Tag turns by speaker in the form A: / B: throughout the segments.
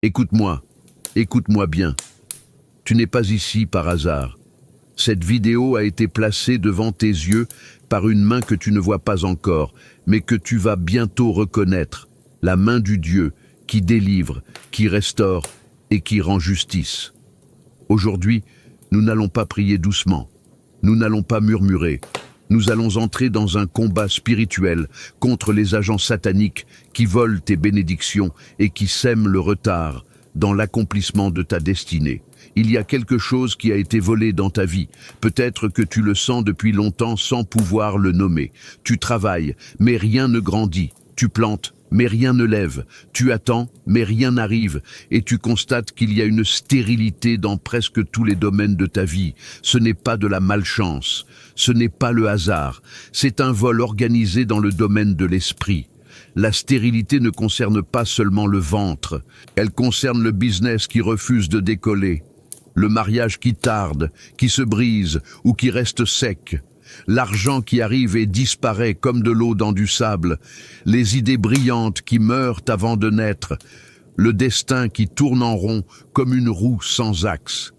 A: Écoute-moi, écoute-moi bien. Tu n'es pas ici par hasard. Cette vidéo a été placée devant tes yeux par une main que tu ne vois pas encore, mais que tu vas bientôt reconnaître, la main du Dieu qui délivre, qui restaure et qui rend justice. Aujourd'hui, nous n'allons pas prier doucement, nous n'allons pas murmurer, nous allons entrer dans un combat spirituel contre les agents sataniques qui volent tes bénédictions et qui sèment le retard dans l'accomplissement de ta destinée. Il y a quelque chose qui a été volé dans ta vie. Peut-être que tu le sens depuis longtemps sans pouvoir le nommer. Tu travailles, mais rien ne grandit. Tu plantes, mais rien ne lève. Tu attends, mais rien n'arrive. Et tu constates qu'il y a une stérilité dans presque tous les domaines de ta vie. Ce n'est pas de la malchance. Ce n'est pas le hasard. C'est un vol organisé dans le domaine de l'esprit. La stérilité ne concerne pas seulement le ventre. Elle concerne le business qui refuse de décoller. Le mariage qui tarde, qui se brise ou qui reste sec, l'argent qui arrive et disparaît comme de l'eau dans du sable, les idées brillantes qui meurent avant de naître, le destin qui tourne en rond comme une roue sans axe.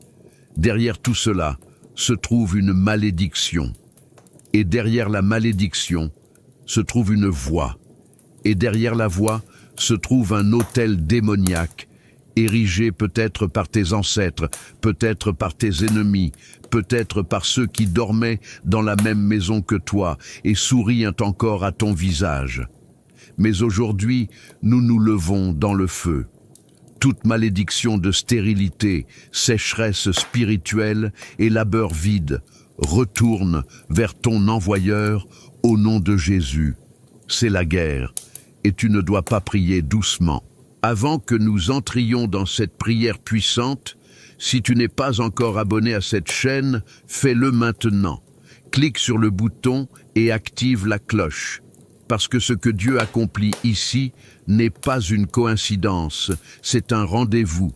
A: Derrière tout cela se trouve une malédiction. Et derrière la malédiction se trouve une voix. Et derrière la voix se trouve un autel démoniaque, érigé peut-être par tes ancêtres, peut-être par tes ennemis, peut-être par ceux qui dormaient dans la même maison que toi et sourient encore à ton visage. Mais aujourd'hui, nous nous levons dans le feu. Toute malédiction de stérilité, sécheresse spirituelle et labeur vide retourne vers ton envoyeur au nom de Jésus. C'est la guerre, et tu ne dois pas prier doucement. Avant que nous entrions dans cette prière puissante, si tu n'es pas encore abonné à cette chaîne, fais-le maintenant. Clique sur le bouton et active la cloche. Parce que ce que Dieu accomplit ici n'est pas une coïncidence, c'est un rendez-vous.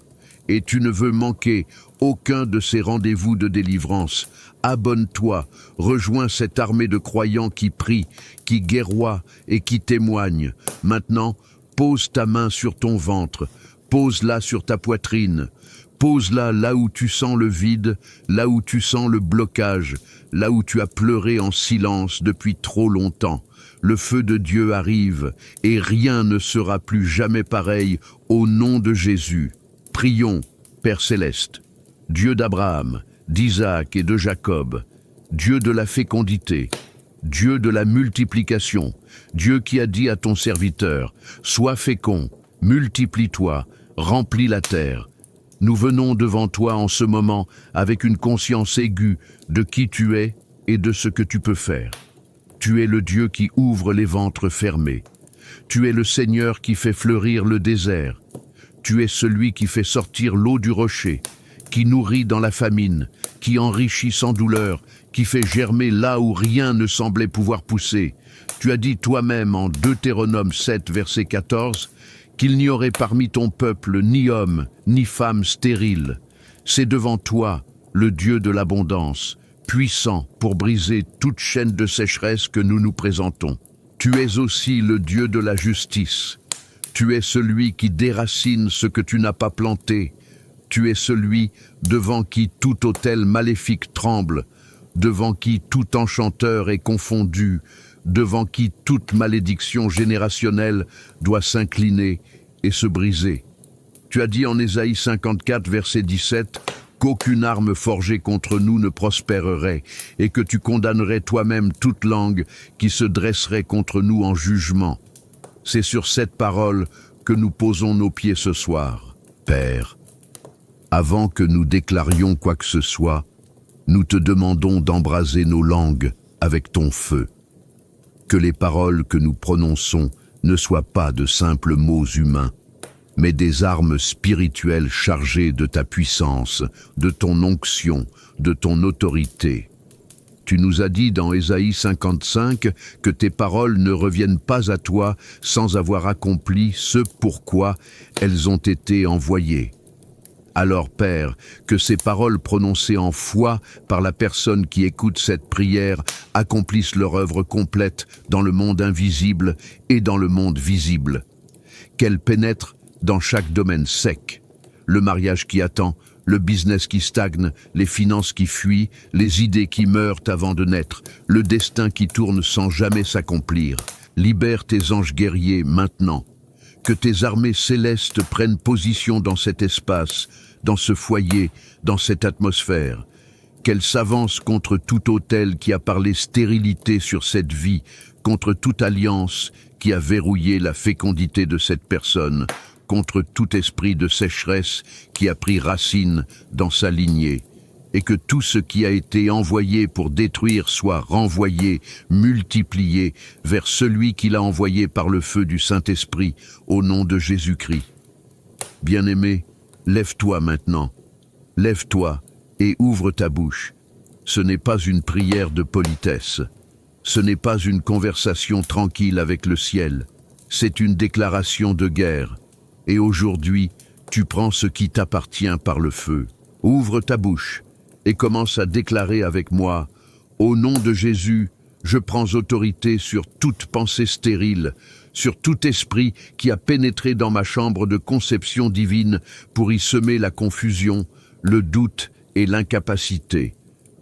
A: Et tu ne veux manquer aucun de ces rendez-vous de délivrance. Abonne-toi, rejoins cette armée de croyants qui prient, qui guerroient et qui témoignent. Maintenant, pose ta main sur ton ventre, pose-la sur ta poitrine, pose-la là où tu sens le vide, là où tu sens le blocage, là où tu as pleuré en silence depuis trop longtemps. Le feu de Dieu arrive et rien ne sera plus jamais pareil au nom de Jésus. Prions, Père Céleste, Dieu d'Abraham, d'Isaac et de Jacob, Dieu de la fécondité, Dieu de la multiplication, Dieu qui a dit à ton serviteur, « Sois fécond, multiplie-toi, remplis la terre ». Nous venons devant toi en ce moment avec une conscience aiguë de qui tu es et de ce que tu peux faire. Tu es le Dieu qui ouvre les ventres fermés. Tu es le Seigneur qui fait fleurir le désert. Tu es celui qui fait sortir l'eau du rocher, qui nourrit dans la famine, qui enrichit sans douleur, qui fait germer là où rien ne semblait pouvoir pousser. Tu as dit toi-même en Deutéronome 7, verset 14, qu'il n'y aurait parmi ton peuple ni homme, ni femme stérile. C'est devant toi, le Dieu de l'abondance, puissant pour briser toute chaîne de sécheresse que nous nous présentons. Tu es aussi le Dieu de la justice. Tu es celui qui déracine ce que tu n'as pas planté. Tu es celui devant qui tout autel maléfique tremble, devant qui tout enchanteur est confondu, devant qui toute malédiction générationnelle doit s'incliner et se briser. Tu as dit en Ésaïe 54, verset 17, qu'aucune arme forgée contre nous ne prospérerait et que tu condamnerais toi-même toute langue qui se dresserait contre nous en jugement. C'est sur cette parole que nous posons nos pieds ce soir. Père, avant que nous déclarions quoi que ce soit, nous te demandons d'embraser nos langues avec ton feu. Que les paroles que nous prononçons ne soient pas de simples mots humains, mais des armes spirituelles chargées de ta puissance, de ton onction, de ton autorité. Tu nous as dit dans Ésaïe 55 que tes paroles ne reviennent pas à toi sans avoir accompli ce pourquoi elles ont été envoyées. Alors, Père, que ces paroles prononcées en foi par la personne qui écoute cette prière accomplissent leur œuvre complète dans le monde invisible et dans le monde visible. Qu'elles pénètrent dans chaque domaine sec, le mariage qui attend, le business qui stagne, les finances qui fuient, les idées qui meurent avant de naître, le destin qui tourne sans jamais s'accomplir. Libère tes anges guerriers maintenant. Que tes armées célestes prennent position dans cet espace, dans ce foyer, dans cette atmosphère. Qu'elles s'avancent contre tout autel qui a parlé stérilité sur cette vie, contre toute alliance qui a verrouillé la fécondité de cette personne, contre tout esprit de sécheresse qui a pris racine dans sa lignée, et que tout ce qui a été envoyé pour détruire soit renvoyé, multiplié, vers celui qui l'a envoyé par le feu du Saint-Esprit, au nom de Jésus-Christ. Bien-aimé, lève-toi maintenant, lève-toi et ouvre ta bouche. Ce n'est pas une prière de politesse, ce n'est pas une conversation tranquille avec le ciel, c'est une déclaration de guerre. Et aujourd'hui, tu prends ce qui t'appartient par le feu. Ouvre ta bouche et commence à déclarer avec moi, au nom de Jésus, je prends autorité sur toute pensée stérile, sur tout esprit qui a pénétré dans ma chambre de conception divine pour y semer la confusion, le doute et l'incapacité.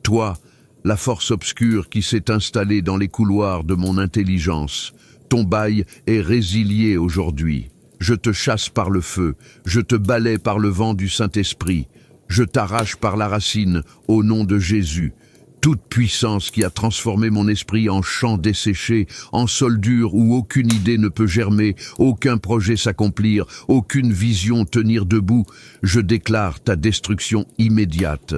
A: Toi, la force obscure qui s'est installée dans les couloirs de mon intelligence, ton bail est résilié aujourd'hui. Je te chasse par le feu, je te balaie par le vent du Saint-Esprit, je t'arrache par la racine au nom de Jésus. Toute puissance qui a transformé mon esprit en champ desséché, en sol dur où aucune idée ne peut germer, aucun projet s'accomplir, aucune vision tenir debout, je déclare ta destruction immédiate.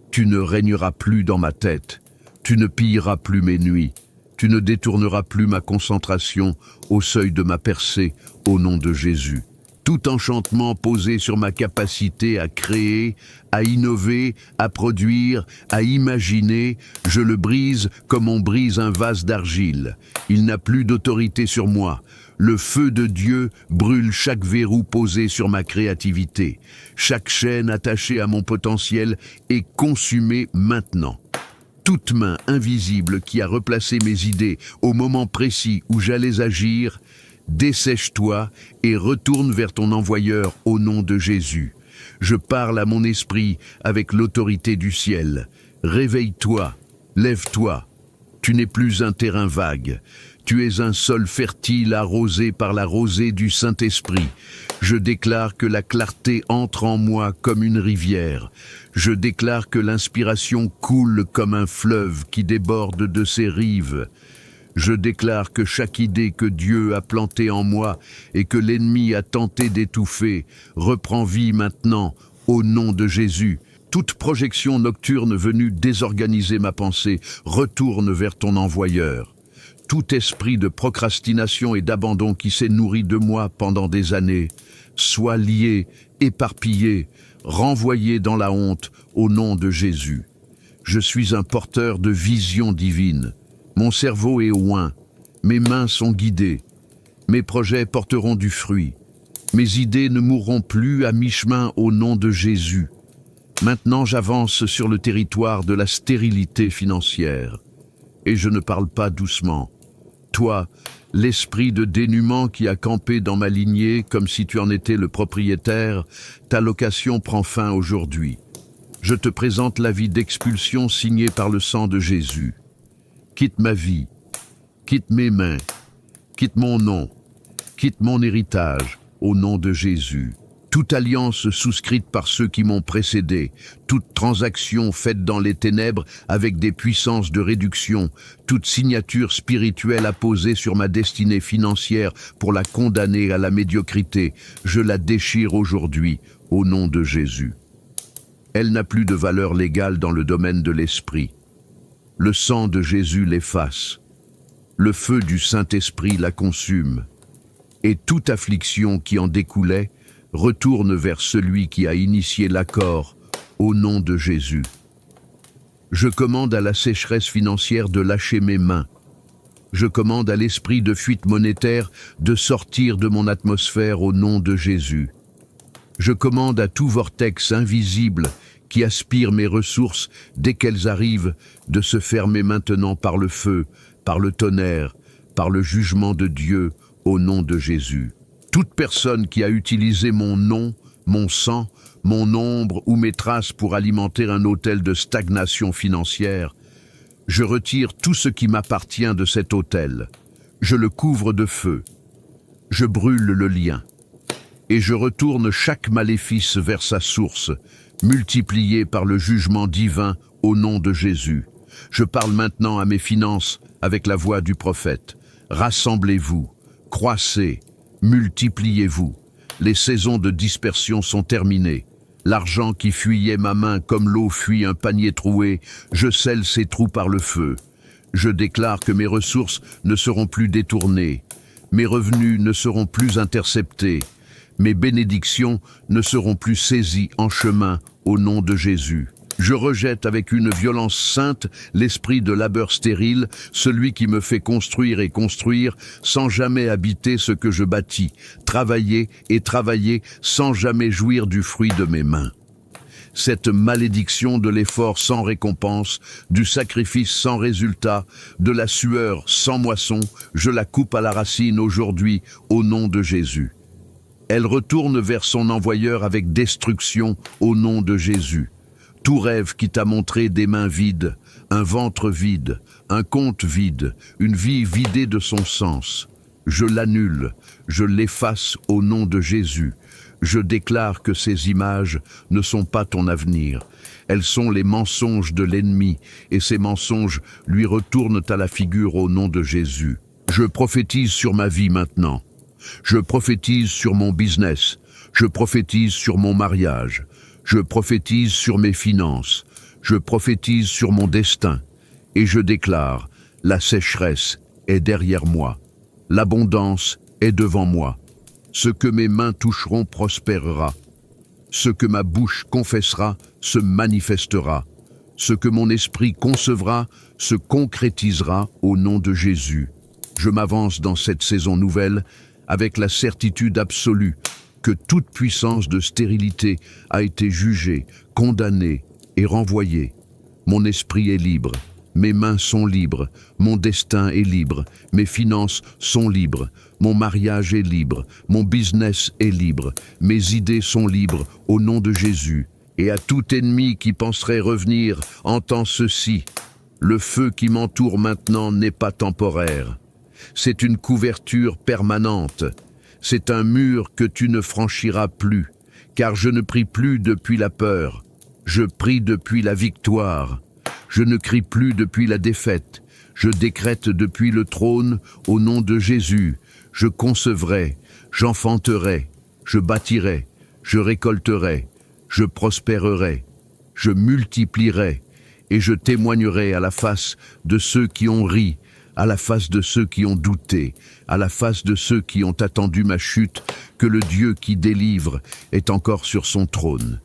A: Tu ne régneras plus dans ma tête, tu ne pilleras plus mes nuits. Tu ne détourneras plus ma concentration au seuil de ma percée, au nom de Jésus. Tout enchantement posé sur ma capacité à créer, à innover, à produire, à imaginer, je le brise comme on brise un vase d'argile. Il n'a plus d'autorité sur moi. Le feu de Dieu brûle chaque verrou posé sur ma créativité. Chaque chaîne attachée à mon potentiel est consumée maintenant. Toute main invisible qui a replacé mes idées au moment précis où j'allais agir, dessèche-toi et retourne vers ton envoyeur au nom de Jésus. Je parle à mon esprit avec l'autorité du ciel. Réveille-toi, lève-toi. Tu n'es plus un terrain vague. Tu es un sol fertile arrosé par la rosée du Saint-Esprit. Je déclare que la clarté entre en moi comme une rivière. Je déclare que l'inspiration coule comme un fleuve qui déborde de ses rives. Je déclare que chaque idée que Dieu a plantée en moi et que l'ennemi a tenté d'étouffer reprend vie maintenant, au nom de Jésus. Toute projection nocturne venue désorganiser ma pensée retourne vers ton envoyeur. Tout esprit de procrastination et d'abandon qui s'est nourri de moi pendant des années, soit lié, éparpillé, renvoyé dans la honte au nom de Jésus. Je suis un porteur de vision divine. Mon cerveau est oint, mes mains sont guidées. Mes projets porteront du fruit. Mes idées ne mourront plus à mi-chemin au nom de Jésus. Maintenant j'avance sur le territoire de la stérilité financière. Et je ne parle pas doucement. Toi, l'esprit de dénuement qui a campé dans ma lignée comme si tu en étais le propriétaire, ta location prend fin aujourd'hui. Je te présente l'avis d'expulsion signé par le sang de Jésus. Quitte ma vie, quitte mes mains, quitte mon nom, quitte mon héritage, au nom de Jésus. Toute alliance souscrite par ceux qui m'ont précédé, toute transaction faite dans les ténèbres avec des puissances de réduction, toute signature spirituelle apposée sur ma destinée financière pour la condamner à la médiocrité, je la déchire aujourd'hui, au nom de Jésus. Elle n'a plus de valeur légale dans le domaine de l'esprit. Le sang de Jésus l'efface. Le feu du Saint-Esprit la consume. Et toute affliction qui en découlait retourne vers celui qui a initié l'accord, au nom de Jésus. Je commande à la sécheresse financière de lâcher mes mains. Je commande à l'esprit de fuite monétaire de sortir de mon atmosphère au nom de Jésus. Je commande à tout vortex invisible qui aspire mes ressources dès qu'elles arrivent de se fermer maintenant par le feu, par le tonnerre, par le jugement de Dieu, au nom de Jésus. Toute personne qui a utilisé mon nom, mon sang, mon ombre ou mes traces pour alimenter un autel de stagnation financière. Je retire tout ce qui m'appartient de cet autel. Je le couvre de feu. Je brûle le lien. Et je retourne chaque maléfice vers sa source, multiplié par le jugement divin au nom de Jésus. Je parle maintenant à mes finances avec la voix du prophète. Rassemblez-vous, croissez, multipliez-vous. Les saisons de dispersion sont terminées. L'argent qui fuyait ma main comme l'eau fuit un panier troué, je scelle ces trous par le feu. Je déclare que mes ressources ne seront plus détournées. Mes revenus ne seront plus interceptés. Mes bénédictions ne seront plus saisies en chemin au nom de Jésus. Je rejette avec une violence sainte l'esprit de labeur stérile, celui qui me fait construire et construire sans jamais habiter ce que je bâtis, travailler et travailler sans jamais jouir du fruit de mes mains. Cette malédiction de l'effort sans récompense, du sacrifice sans résultat, de la sueur sans moisson, je la coupe à la racine aujourd'hui au nom de Jésus. Elle retourne vers son envoyeur avec destruction au nom de Jésus. Tout rêve qui t'a montré des mains vides, un ventre vide, un compte vide, une vie vidée de son sens. Je l'annule, je l'efface au nom de Jésus. Je déclare que ces images ne sont pas ton avenir. Elles sont les mensonges de l'ennemi, et ces mensonges lui retournent à la figure au nom de Jésus. Je prophétise sur ma vie maintenant. Je prophétise sur mon business. Je prophétise sur mon mariage. Je prophétise sur mes finances. Je prophétise sur mon destin. Et je déclare, la sécheresse est derrière moi. L'abondance est devant moi. Ce que mes mains toucheront prospérera. Ce que ma bouche confessera se manifestera. Ce que mon esprit concevra se concrétisera au nom de Jésus. Je m'avance dans cette saison nouvelle avec la certitude absolue que toute puissance de stérilité a été jugée, condamnée et renvoyée. Mon esprit est libre, mes mains sont libres, mon destin est libre, mes finances sont libres, mon mariage est libre, mon business est libre, mes idées sont libres au nom de Jésus. Et à tout ennemi qui penserait revenir, entends ceci. Le feu qui m'entoure maintenant n'est pas temporaire. C'est une couverture permanente. C'est un mur que tu ne franchiras plus, car je ne prie plus depuis la peur. Je prie depuis la victoire. Je ne crie plus depuis la défaite. Je décrète depuis le trône au nom de Jésus. Je concevrai, j'enfanterai, je bâtirai, je récolterai, je prospérerai, je multiplierai, et je témoignerai à la face de ceux qui ont ri, à la face de ceux qui ont douté, à la face de ceux qui ont attendu ma chute, que le Dieu qui délivre est encore sur son trône.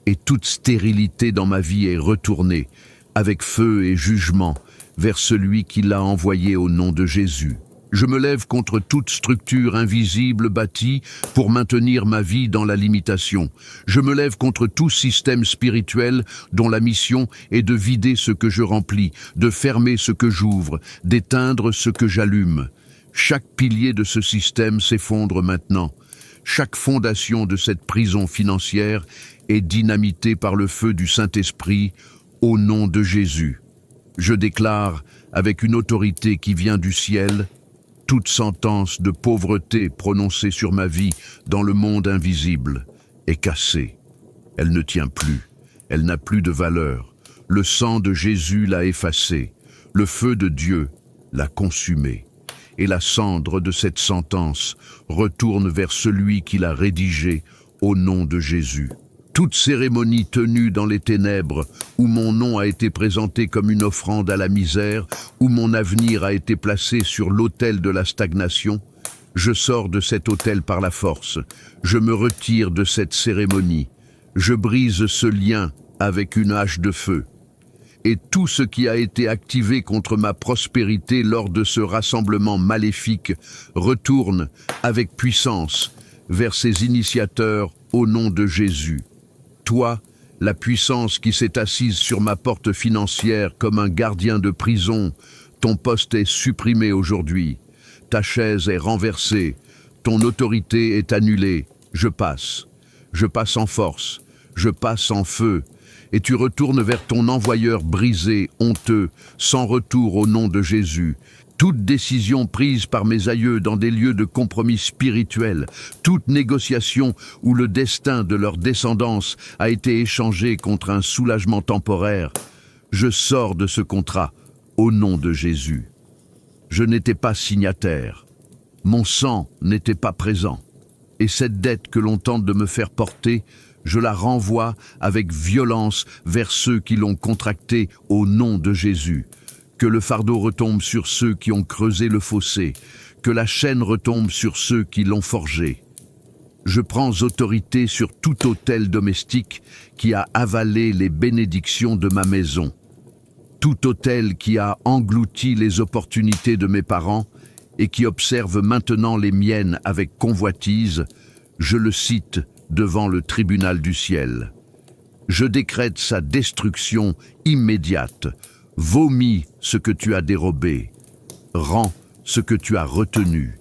A: Et toute stérilité dans ma vie est retournée, avec feu et jugement, vers celui qui l'a envoyé au nom de Jésus. Je me lève contre toute structure invisible bâtie pour maintenir ma vie dans la limitation. Je me lève contre tout système spirituel dont la mission est de vider ce que je remplis, de fermer ce que j'ouvre, d'éteindre ce que j'allume. Chaque pilier de ce système s'effondre maintenant. Chaque fondation de cette prison financière est dynamitée par le feu du Saint-Esprit au nom de Jésus. Je déclare, avec une autorité qui vient du ciel, toute sentence de pauvreté prononcée sur ma vie dans le monde invisible est cassée. Elle ne tient plus, elle n'a plus de valeur. Le sang de Jésus l'a effacée, le feu de Dieu l'a consumée. Et la cendre de cette sentence retourne vers celui qui l'a rédigée au nom de Jésus. Toute cérémonie tenue dans les ténèbres, où mon nom a été présenté comme une offrande à la misère, où mon avenir a été placé sur l'autel de la stagnation, je sors de cet autel par la force, je me retire de cette cérémonie, je brise ce lien avec une hache de feu. Et tout ce qui a été activé contre ma prospérité lors de ce rassemblement maléfique retourne avec puissance vers ses initiateurs au nom de Jésus. Toi, la puissance qui s'est assise sur ma porte financière comme un gardien de prison, ton poste est supprimé aujourd'hui, ta chaise est renversée, ton autorité est annulée, je passe. je passe en force, je passe en feu, et tu retournes vers ton envoyeur brisé, honteux, sans retour au nom de Jésus. Toute décision prise par mes aïeux dans des lieux de compromis spirituel, toute négociation où le destin de leur descendance a été échangé contre un soulagement temporaire, je sors de ce contrat au nom de Jésus. Je n'étais pas signataire, mon sang n'était pas présent, et cette dette que l'on tente de me faire porter, je la renvoie avec violence vers ceux qui l'ont contractée au nom de Jésus. Que le fardeau retombe sur ceux qui ont creusé le fossé, que la chaîne retombe sur ceux qui l'ont forgé. Je prends autorité sur tout autel domestique qui a avalé les bénédictions de ma maison. Tout autel qui a englouti les opportunités de mes parents et qui observe maintenant les miennes avec convoitise, je le cite devant le tribunal du ciel. Je décrète sa destruction immédiate. Vomis ce que tu as dérobé, rends ce que tu as retenu,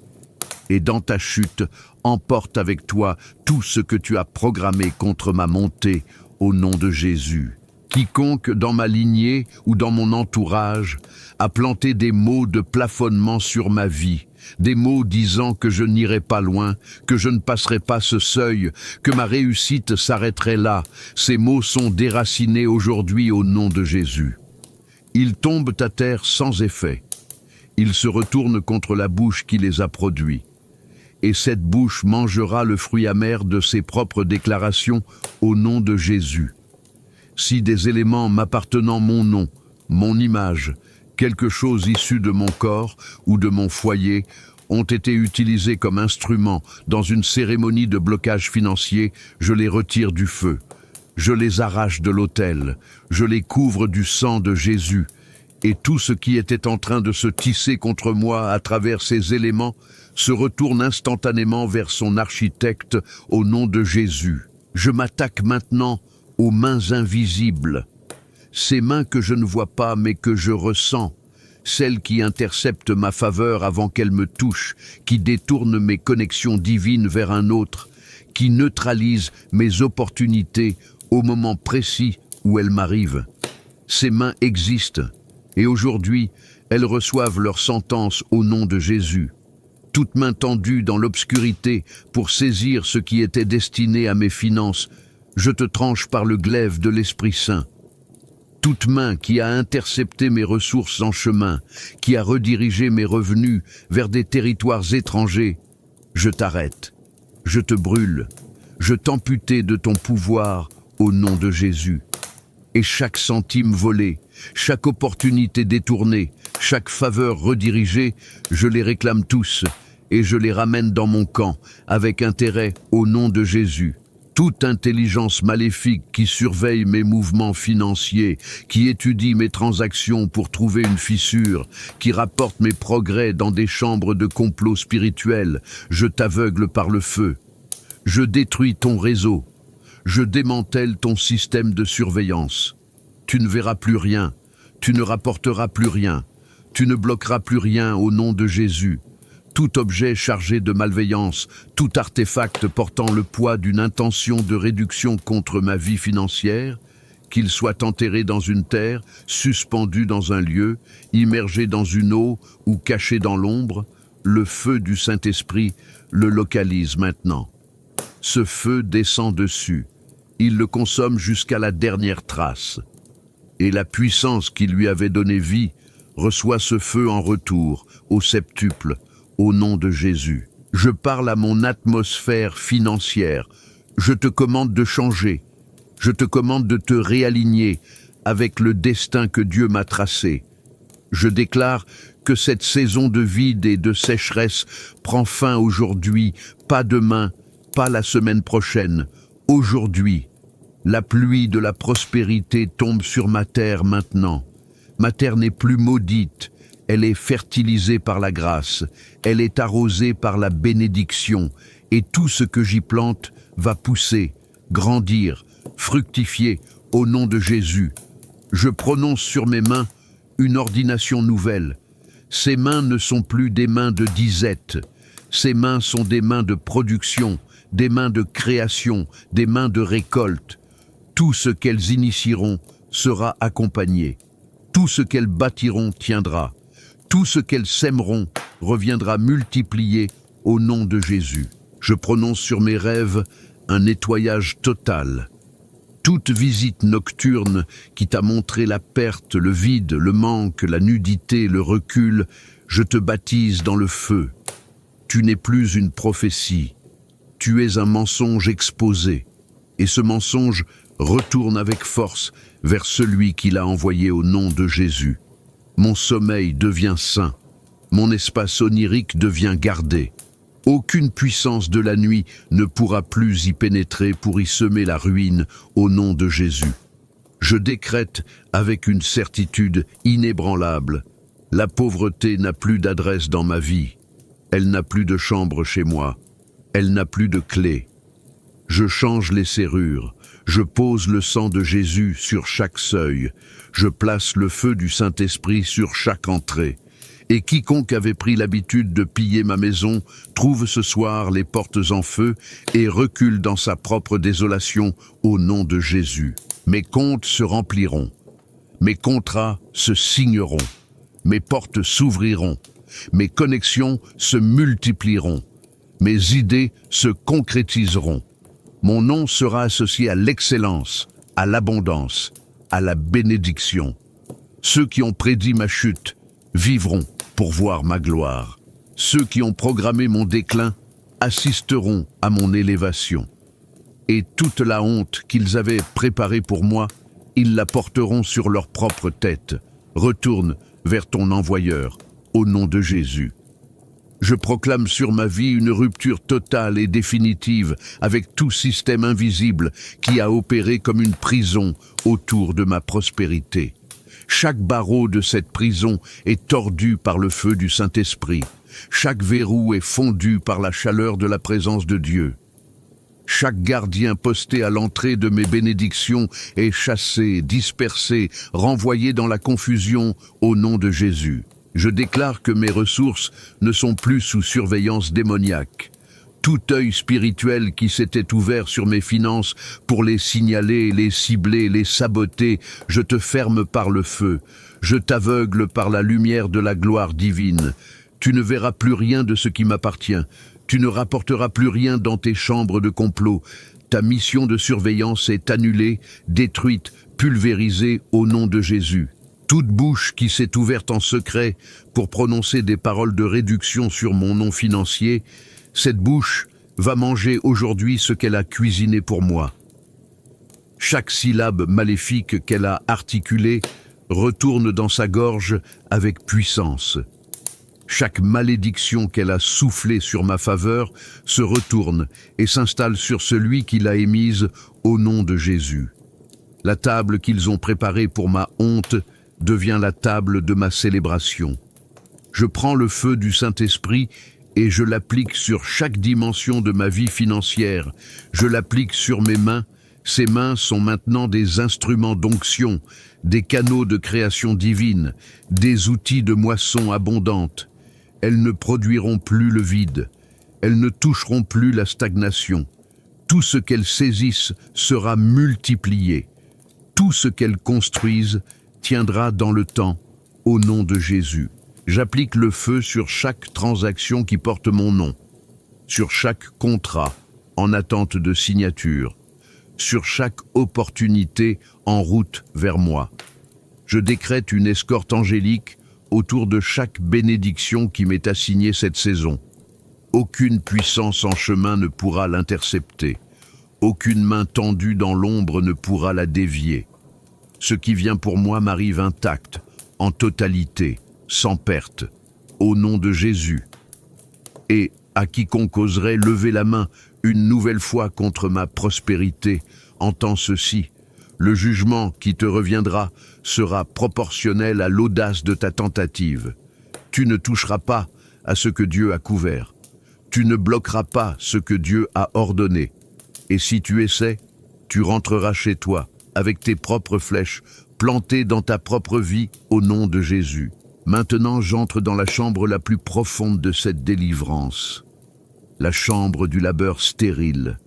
A: et dans ta chute, emporte avec toi tout ce que tu as programmé contre ma montée au nom de Jésus. Quiconque dans ma lignée ou dans mon entourage a planté des mots de plafonnement sur ma vie, des mots disant que je n'irai pas loin, que je ne passerai pas ce seuil, que ma réussite s'arrêterait là, ces mots sont déracinés aujourd'hui au nom de Jésus. Ils tombent à terre sans effet. Ils se retournent contre la bouche qui les a produits. Et cette bouche mangera le fruit amer de ses propres déclarations au nom de Jésus. Si des éléments m'appartenant mon nom, mon image, quelque chose issu de mon corps ou de mon foyer, ont été utilisés comme instruments dans une cérémonie de blocage financier, je les retire du feu. Je les arrache de l'autel, je les couvre du sang de Jésus, et tout ce qui était en train de se tisser contre moi à travers ces éléments se retourne instantanément vers son architecte au nom de Jésus. Je m'attaque maintenant aux mains invisibles, ces mains que je ne vois pas mais que je ressens, celles qui interceptent ma faveur avant qu'elle me touche, qui détournent mes connexions divines vers un autre, qui neutralisent mes opportunités au moment précis où elles m'arrivent. Ces mains existent, et aujourd'hui, elles reçoivent leur sentence au nom de Jésus. Toute main tendue dans l'obscurité pour saisir ce qui était destiné à mes finances, je te tranche par le glaive de l'Esprit Saint. Toute main qui a intercepté mes ressources en chemin, qui a redirigé mes revenus vers des territoires étrangers, je t'arrête, je te brûle, je t'amputais de ton pouvoir au nom de Jésus. Et chaque centime volé, chaque opportunité détournée, chaque faveur redirigée, je les réclame tous et je les ramène dans mon camp avec intérêt au nom de Jésus. Toute intelligence maléfique qui surveille mes mouvements financiers, qui étudie mes transactions pour trouver une fissure, qui rapporte mes progrès dans des chambres de complot spirituel, je t'aveugle par le feu. Je détruis ton réseau. Je démantèle ton système de surveillance. Tu ne verras plus rien, tu ne rapporteras plus rien, tu ne bloqueras plus rien au nom de Jésus. Tout objet chargé de malveillance, tout artefact portant le poids d'une intention de réduction contre ma vie financière, qu'il soit enterré dans une terre, suspendu dans un lieu, immergé dans une eau ou caché dans l'ombre, le feu du Saint-Esprit le localise maintenant. Ce feu descend dessus. Il le consomme jusqu'à la dernière trace. Et la puissance qui lui avait donné vie reçoit ce feu en retour, au septuple, au nom de Jésus. Je parle à mon atmosphère financière. Je te commande de changer. Je te commande de te réaligner avec le destin que Dieu m'a tracé. Je déclare que cette saison de vide et de sécheresse prend fin aujourd'hui, pas demain, pas la semaine prochaine. Aujourd'hui, la pluie de la prospérité tombe sur ma terre maintenant. Ma terre n'est plus maudite, elle est fertilisée par la grâce, elle est arrosée par la bénédiction, et tout ce que j'y plante va pousser, grandir, fructifier au nom de Jésus. Je prononce sur mes mains une ordination nouvelle. Ces mains ne sont plus des mains de disette, ces mains sont des mains de production, des mains de création, des mains de récolte. Tout ce qu'elles initieront sera accompagné. Tout ce qu'elles bâtiront tiendra. Tout ce qu'elles sèmeront reviendra multiplié au nom de Jésus. Je prononce sur mes rêves un nettoyage total. Toute visite nocturne qui t'a montré la perte, le vide, le manque, la nudité, le recul, je te baptise dans le feu. Tu n'es plus une prophétie. Tu es un mensonge exposé. Et ce mensonge retourne avec force vers celui qui l'a envoyé au nom de Jésus. Mon sommeil devient saint. Mon espace onirique devient gardé. Aucune puissance de la nuit ne pourra plus y pénétrer pour y semer la ruine au nom de Jésus. Je décrète avec une certitude inébranlable. La pauvreté n'a plus d'adresse dans ma vie. Elle n'a plus de chambre chez moi. Elle n'a plus de clé. Je change les serrures. Je pose le sang de Jésus sur chaque seuil. Je place le feu du Saint-Esprit sur chaque entrée. Et quiconque avait pris l'habitude de piller ma maison trouve ce soir les portes en feu et recule dans sa propre désolation au nom de Jésus. Mes comptes se rempliront, mes contrats se signeront, mes portes s'ouvriront, mes connexions se multiplieront, mes idées se concrétiseront. Mon nom sera associé à l'excellence, à l'abondance, à la bénédiction. Ceux qui ont prédit ma chute vivront pour voir ma gloire. Ceux qui ont programmé mon déclin assisteront à mon élévation. Et toute la honte qu'ils avaient préparée pour moi, ils la porteront sur leur propre tête. Retourne vers ton envoyeur, au nom de Jésus. Je proclame sur ma vie une rupture totale et définitive avec tout système invisible qui a opéré comme une prison autour de ma prospérité. Chaque barreau de cette prison est tordu par le feu du Saint-Esprit. Chaque verrou est fondu par la chaleur de la présence de Dieu. Chaque gardien posté à l'entrée de mes bénédictions est chassé, dispersé, renvoyé dans la confusion au nom de Jésus. Je déclare que mes ressources ne sont plus sous surveillance démoniaque. Tout œil spirituel qui s'était ouvert sur mes finances pour les signaler, les cibler, les saboter, je te ferme par le feu. Je t'aveugle par la lumière de la gloire divine. Tu ne verras plus rien de ce qui m'appartient. Tu ne rapporteras plus rien dans tes chambres de complot. Ta mission de surveillance est annulée, détruite, pulvérisée au nom de Jésus. Toute bouche qui s'est ouverte en secret pour prononcer des paroles de réduction sur mon nom financier, cette bouche va manger aujourd'hui ce qu'elle a cuisiné pour moi. Chaque syllabe maléfique qu'elle a articulée retourne dans sa gorge avec puissance. Chaque malédiction qu'elle a soufflée sur ma faveur se retourne et s'installe sur celui qui l'a émise au nom de Jésus. La table qu'ils ont préparée pour ma honte devient la table de ma célébration. Je prends le feu du Saint-Esprit et je l'applique sur chaque dimension de ma vie financière. Je l'applique sur mes mains. Ces mains sont maintenant des instruments d'onction, des canaux de création divine, des outils de moisson abondante. Elles ne produiront plus le vide. Elles ne toucheront plus la stagnation. Tout ce qu'elles saisissent sera multiplié. Tout ce qu'elles construisent tiendra dans le temps, au nom de Jésus. J'applique le feu sur chaque transaction qui porte mon nom, sur chaque contrat en attente de signature, sur chaque opportunité en route vers moi. Je décrète une escorte angélique autour de chaque bénédiction qui m'est assignée cette saison. Aucune puissance en chemin ne pourra l'intercepter. Aucune main tendue dans l'ombre ne pourra la dévier. Ce qui vient pour moi m'arrive intact, en totalité, sans perte, au nom de Jésus. Et à quiconque oserait lever la main une nouvelle fois contre ma prospérité, entends ceci: le jugement qui te reviendra sera proportionnel à l'audace de ta tentative. Tu ne toucheras pas à ce que Dieu a couvert. Tu ne bloqueras pas ce que Dieu a ordonné. Et si tu essaies, tu rentreras chez toi avec tes propres flèches plantées dans ta propre vie au nom de Jésus. Maintenant, j'entre dans la chambre la plus profonde de cette délivrance. la chambre du labeur stérile.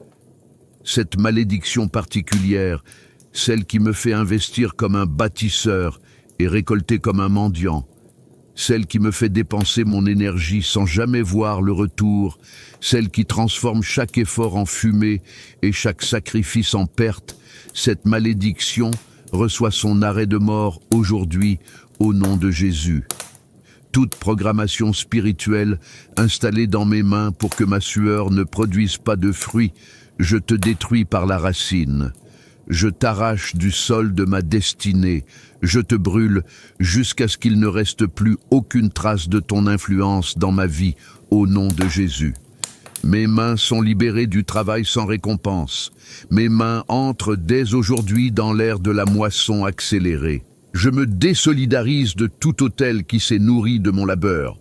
A: Cette malédiction particulière, celle qui me fait investir comme un bâtisseur et récolter comme un mendiant, celle qui me fait dépenser mon énergie sans jamais voir le retour, celle qui transforme chaque effort en fumée et chaque sacrifice en perte, cette malédiction reçoit son arrêt de mort aujourd'hui au nom de Jésus. Toute programmation spirituelle installée dans mes mains pour que ma sueur ne produise pas de fruits, je te détruis par la racine. Je t'arrache du sol de ma destinée, je te brûle jusqu'à ce qu'il ne reste plus aucune trace de ton influence dans ma vie, au nom de Jésus. Mes mains sont libérées du travail sans récompense. Mes mains entrent dès aujourd'hui dans l'ère de la moisson accélérée. Je me désolidarise de tout autel qui s'est nourri de mon labeur,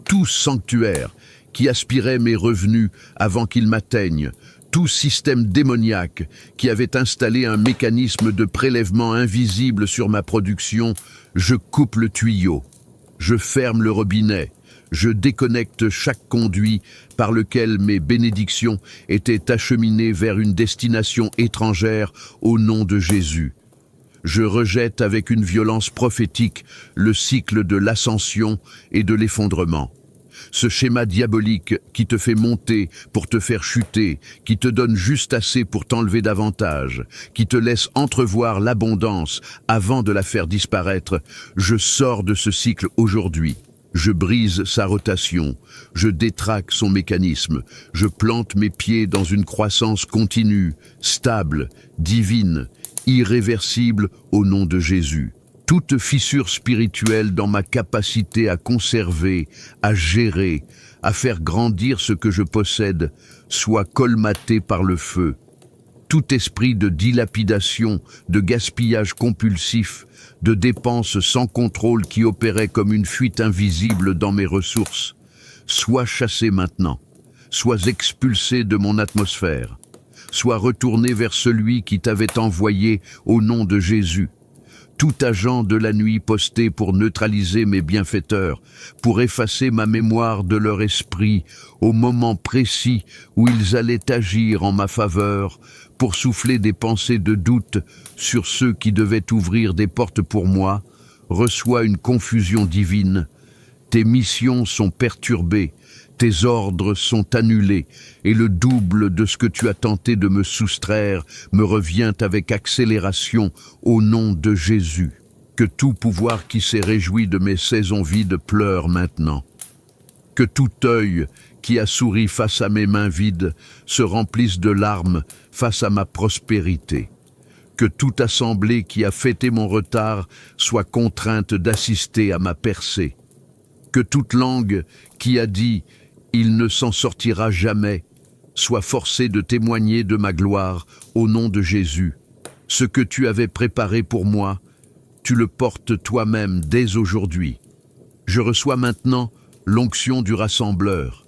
A: tout sanctuaire qui aspirait mes revenus avant qu'ils m'atteignent, tout système démoniaque qui avait installé un mécanisme de prélèvement invisible sur ma production, je coupe le tuyau, je ferme le robinet, je déconnecte chaque conduit par lequel mes bénédictions étaient acheminées vers une destination étrangère au nom de Jésus. Je rejette avec une violence prophétique le cycle de l'ascension et de l'effondrement. Ce schéma diabolique qui te fait monter pour te faire chuter, qui te donne juste assez pour t'enlever davantage, qui te laisse entrevoir l'abondance avant de la faire disparaître, je sors de ce cycle aujourd'hui. Je brise sa rotation, je détraque son mécanisme, je plante mes pieds dans une croissance continue, stable, divine, irréversible au nom de Jésus. Toute fissure spirituelle dans ma capacité à conserver, à gérer, à faire grandir ce que je possède, soit colmatée par le feu. Tout esprit de dilapidation, de gaspillage compulsif, de dépenses sans contrôle qui opérait comme une fuite invisible dans mes ressources, soit chassé maintenant, soit expulsé de mon atmosphère, soit retourné vers celui qui t'avait envoyé au nom de Jésus. Tout agent de la nuit posté pour neutraliser mes bienfaiteurs, pour effacer ma mémoire de leur esprit au moment précis où ils allaient agir en ma faveur, pour souffler des pensées de doute sur ceux qui devaient ouvrir des portes pour moi, reçoit une confusion divine. Tes missions sont perturbées, tes ordres sont annulés, et le double de ce que tu as tenté de me soustraire me revient avec accélération au nom de Jésus. Que tout pouvoir qui s'est réjoui de mes saisons vides pleure maintenant. Que tout œil qui a souri face à mes mains vides se remplisse de larmes face à ma prospérité. Que toute assemblée qui a fêté mon retard soit contrainte d'assister à ma percée. Que toute langue qui a dit « il ne s'en sortira jamais » soit forcée de témoigner de ma gloire au nom de Jésus. Ce que tu avais préparé pour moi, tu le portes toi-même dès aujourd'hui. Je reçois maintenant l'onction du rassembleur,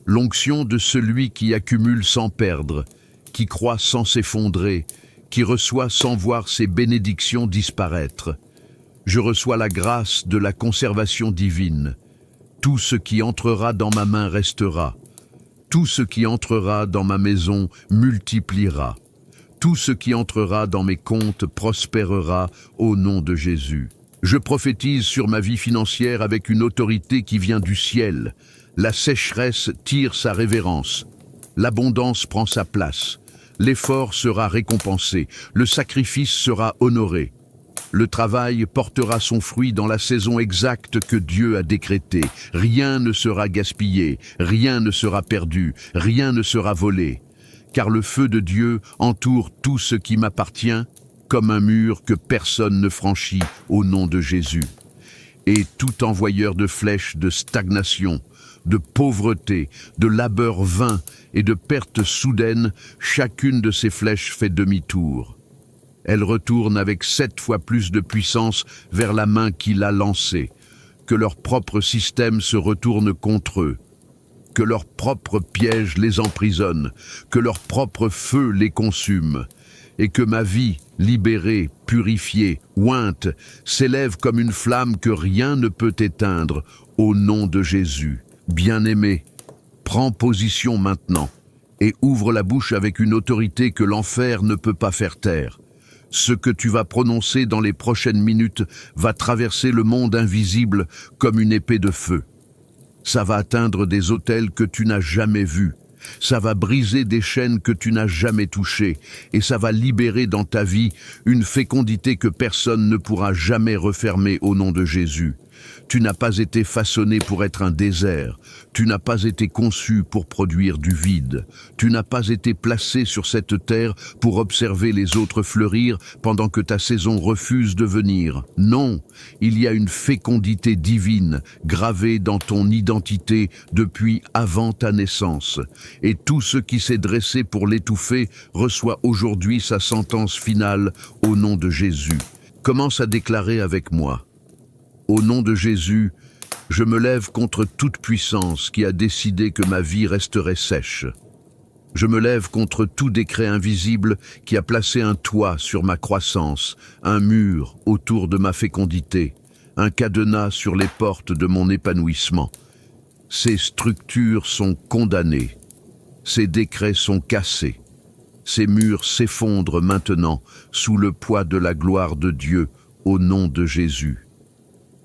A: l'onction de celui qui accumule sans perdre, qui croit sans s'effondrer, qui reçoit sans voir ses bénédictions disparaître. Je reçois la grâce de la conservation divine. Tout ce qui entrera dans ma main restera. Tout ce qui entrera dans ma maison multipliera. Tout ce qui entrera dans mes comptes prospérera au nom de Jésus. Je prophétise sur ma vie financière avec une autorité qui vient du ciel. La sécheresse tire sa révérence. L'abondance prend sa place. L'effort sera récompensé. Le sacrifice sera honoré. Le travail portera son fruit dans la saison exacte que Dieu a décrétée. Rien ne sera gaspillé, rien ne sera perdu, rien ne sera volé. Car le feu de Dieu entoure tout ce qui m'appartient comme un mur que personne ne franchit au nom de Jésus. Et tout envoyeur de flèches de stagnation, de pauvreté, de labeur vain et de perte soudaine, chacune de ces flèches fait demi-tour. Elle retourne avec 7 fois plus de puissance vers la main qui l'a lancée, que leur propre système se retourne contre eux, que leur propre piège les emprisonne, que leur propre feu les consume, et que ma vie, libérée, purifiée, ointe, s'élève comme une flamme que rien ne peut éteindre, au nom de Jésus. Bien-aimé, Prends position maintenant et ouvre la bouche avec une autorité que l'enfer ne peut pas faire taire. Ce que tu vas prononcer dans les prochaines minutes va traverser le monde invisible comme une épée de feu. Ça va atteindre des autels que tu n'as jamais vus. Ça va briser des chaînes que tu n'as jamais touchées. Et ça va libérer dans ta vie une fécondité que personne ne pourra jamais refermer au nom de Jésus. Tu n'as pas été façonné pour être un désert. Tu n'as pas été conçu pour produire du vide. Tu n'as pas été placé sur cette terre pour observer les autres fleurir pendant que ta saison refuse de venir. Non, il y a une fécondité divine gravée dans ton identité depuis avant ta naissance. Et tout ce qui s'est dressé pour l'étouffer reçoit aujourd'hui sa sentence finale au nom de Jésus. Commence à déclarer avec moi. Au nom de Jésus, je me lève contre toute puissance qui a décidé que ma vie resterait sèche. Je me lève contre tout décret invisible qui a placé un toit sur ma croissance, un mur autour de ma fécondité, un cadenas sur les portes de mon épanouissement. Ces structures sont condamnées. Ces décrets sont cassés. Ces murs s'effondrent maintenant sous le poids de la gloire de Dieu au nom de Jésus.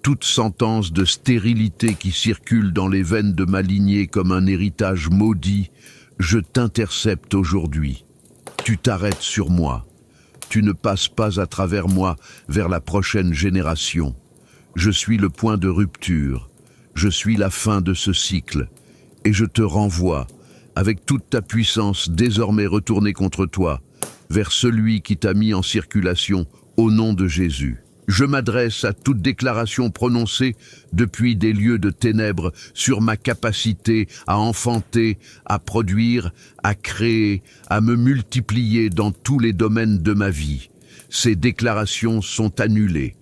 A: Toute sentence de stérilité qui circule dans les veines de ma lignée comme un héritage maudit, je t'intercepte aujourd'hui. Tu t'arrêtes sur moi. Tu ne passes pas à travers moi vers la prochaine génération. Je suis le point de rupture. Je suis la fin de ce cycle. Et je te renvoie, avec toute ta puissance désormais retournée contre toi, vers celui qui t'a mis en circulation au nom de Jésus. Je m'adresse à toute déclaration prononcée depuis des lieux de ténèbres sur ma capacité à enfanter, à produire, à créer, à me multiplier dans tous les domaines de ma vie. Ces déclarations sont annulées.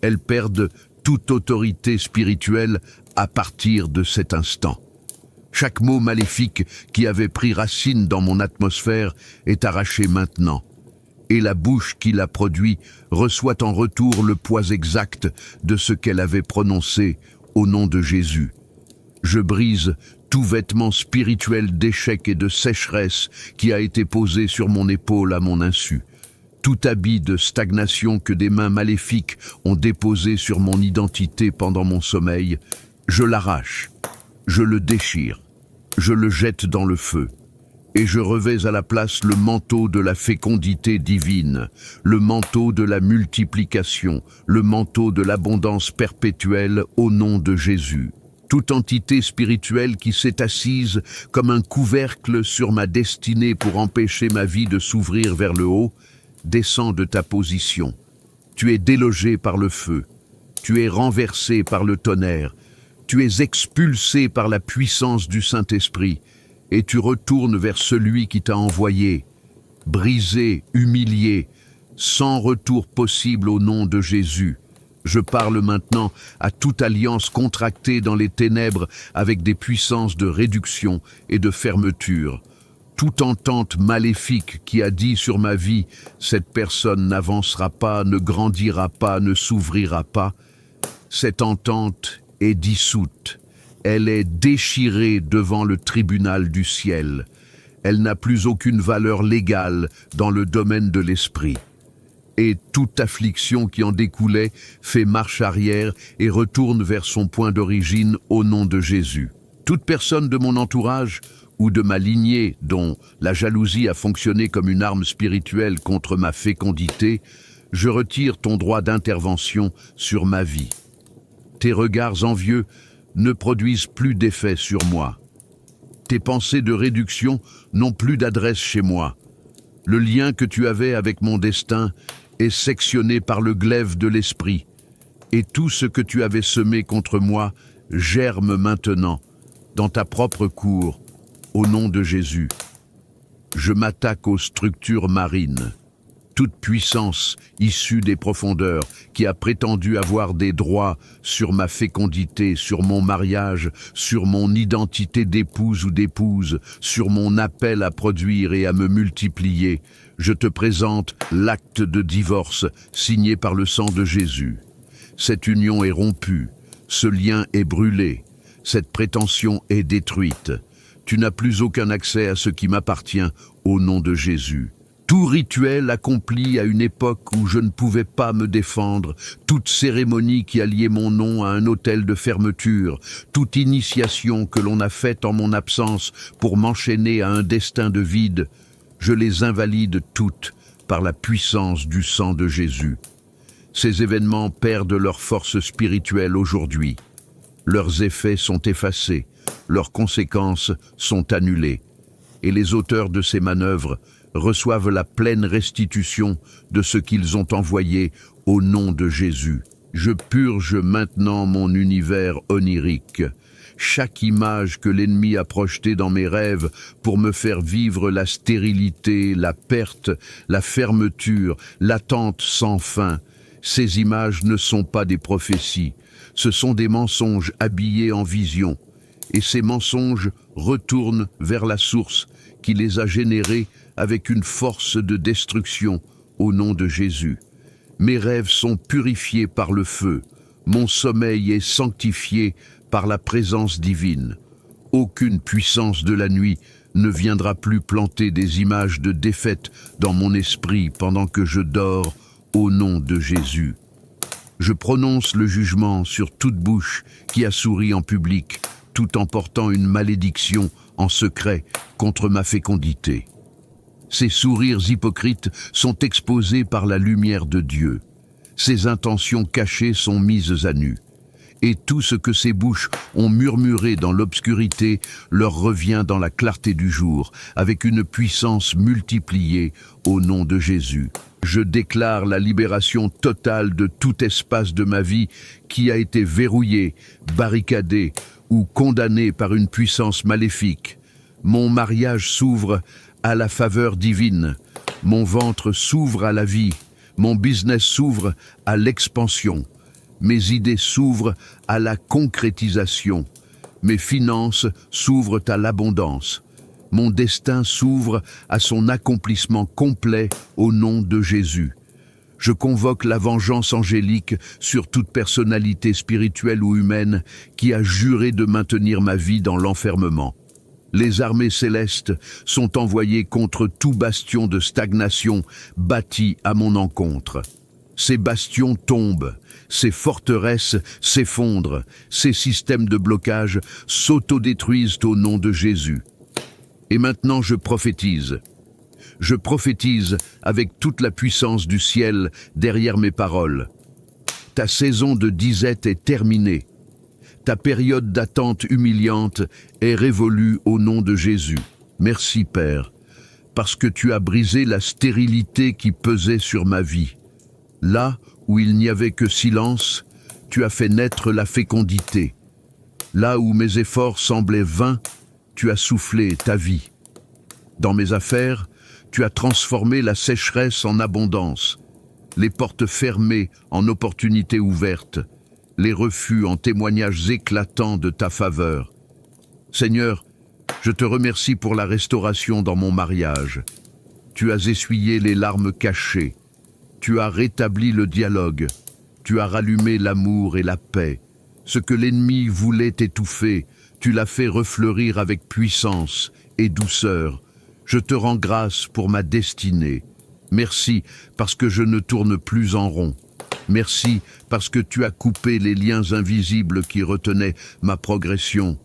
A: Elles perdent toute autorité spirituelle à partir de cet instant. Chaque mot maléfique qui avait pris racine dans mon atmosphère est arraché maintenant. Et la bouche qui l'a produit reçoit en retour le poids exact de ce qu'elle avait prononcé au nom de Jésus. Je brise tout vêtement spirituel d'échec et de sécheresse qui a été posé sur mon épaule à mon insu. Tout habit de stagnation que des mains maléfiques ont déposé sur mon identité pendant mon sommeil, je l'arrache, je le déchire, je le jette dans le feu. Et je revais à la place le manteau de la fécondité divine, le manteau de la multiplication, le manteau de l'abondance perpétuelle au nom de Jésus. Toute entité spirituelle qui s'est assise comme un couvercle sur ma destinée pour empêcher ma vie de s'ouvrir vers le haut, descend de ta position. Tu es délogé par le feu, tu es renversé par le tonnerre, tu es expulsé par la puissance du Saint-Esprit, et tu retournes vers celui qui t'a envoyé, brisé, humilié, sans retour possible au nom de Jésus. Je parle maintenant à toute alliance contractée dans les ténèbres avec des puissances de réduction et de fermeture. Toute entente maléfique qui a dit sur ma vie « cette personne n'avancera pas, ne grandira pas, ne s'ouvrira pas », cette entente est dissoute. Elle est déchirée devant le tribunal du ciel. Elle n'a plus aucune valeur légale dans le domaine de l'esprit. Et toute affliction qui en découlait fait marche arrière et retourne vers son point d'origine au nom de Jésus. Toute personne de mon entourage ou de ma lignée dont la jalousie a fonctionné comme une arme spirituelle contre ma fécondité, je retire ton droit d'intervention sur ma vie. Tes regards envieux ne produisent plus d'effet sur moi. Tes pensées de réduction n'ont plus d'adresse chez moi. Le lien que tu avais avec mon destin est sectionné par le glaive de l'esprit, et tout ce que tu avais semé contre moi germe maintenant dans ta propre cour, au nom de Jésus. Je m'attaque aux structures marines. Toute puissance issue des profondeurs qui a prétendu avoir des droits sur ma fécondité, sur mon mariage, sur mon identité d'épouse ou d'épouse, sur mon appel à produire et à me multiplier, je te présente l'acte de divorce signé par le sang de Jésus. Cette union est rompue, ce lien est brûlé, cette prétention est détruite. Tu n'as plus aucun accès à ce qui m'appartient au nom de Jésus. Tout rituel accompli à une époque où je ne pouvais pas me défendre, toute cérémonie qui alliait mon nom à un autel de fermeture, toute initiation que l'on a faite en mon absence pour m'enchaîner à un destin de vide, je les invalide toutes par la puissance du sang de Jésus. Ces événements perdent leur force spirituelle aujourd'hui. Leurs effets sont effacés, leurs conséquences sont annulées, et les auteurs de ces manœuvres reçoivent la pleine restitution de ce qu'ils ont envoyé au nom de Jésus. Je purge maintenant mon univers onirique. Chaque image que l'ennemi a projetée dans mes rêves pour me faire vivre la stérilité, la perte, la fermeture, l'attente sans fin, ces images ne sont pas des prophéties, ce sont des mensonges habillés en vision. Et ces mensonges retournent vers la source qui les a générés avec une force de destruction au nom de Jésus. Mes rêves sont purifiés par le feu, mon sommeil est sanctifié par la présence divine. Aucune puissance de la nuit ne viendra plus planter des images de défaite dans mon esprit pendant que je dors au nom de Jésus. Je prononce le jugement sur toute bouche qui a souri en public, tout en portant une malédiction en secret contre ma fécondité. Ces sourires hypocrites sont exposés par la lumière de Dieu. Ces intentions cachées sont mises à nu. Et tout ce que ces bouches ont murmuré dans l'obscurité leur revient dans la clarté du jour, avec une puissance multipliée au nom de Jésus. Je déclare la libération totale de tout espace de ma vie qui a été verrouillé, barricadé ou condamné par une puissance maléfique. Mon mariage s'ouvre à la faveur divine, mon ventre s'ouvre à la vie, mon business s'ouvre à l'expansion, mes idées s'ouvrent à la concrétisation, mes finances s'ouvrent à l'abondance, mon destin s'ouvre à son accomplissement complet au nom de Jésus. Je convoque la vengeance angélique sur toute personnalité spirituelle ou humaine qui a juré de maintenir ma vie dans l'enfermement. Les armées célestes sont envoyées contre tout bastion de stagnation bâti à mon encontre. Ces bastions tombent, ces forteresses s'effondrent, ces systèmes de blocage s'autodétruisent au nom de Jésus. Et maintenant je prophétise. Je prophétise avec toute la puissance du ciel derrière mes paroles. Ta saison de disette est terminée. Ta période d'attente humiliante est révolue au nom de Jésus. Merci Père, parce que tu as brisé la stérilité qui pesait sur ma vie. Là où il n'y avait que silence, tu as fait naître la fécondité. Là où mes efforts semblaient vains, tu as soufflé ta vie. Dans mes affaires, tu as transformé la sécheresse en abondance, les portes fermées en opportunités ouvertes, les refus en témoignages éclatants de ta faveur. Seigneur, je te remercie pour la restauration dans mon mariage. Tu as essuyé les larmes cachées. Tu as rétabli le dialogue. Tu as rallumé l'amour et la paix. Ce que l'ennemi voulait étouffer, tu l'as fait refleurir avec puissance et douceur. Je te rends grâce pour ma destinée. Merci parce que je ne tourne plus en rond. Merci parce que tu as coupé les liens invisibles qui retenaient ma progression.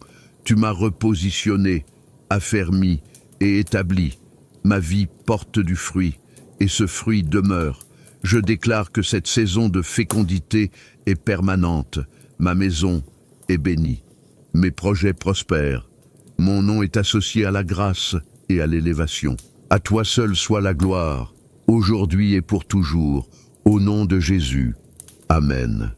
A: Tu m'as repositionné, affermi et établi. Ma vie porte du fruit et ce fruit demeure. Je déclare que cette saison de fécondité est permanente. Ma maison est bénie. Mes projets prospèrent. Mon nom est associé à la grâce et à l'élévation. À toi seul soit la gloire, aujourd'hui et pour toujours, au nom de Jésus. Amen.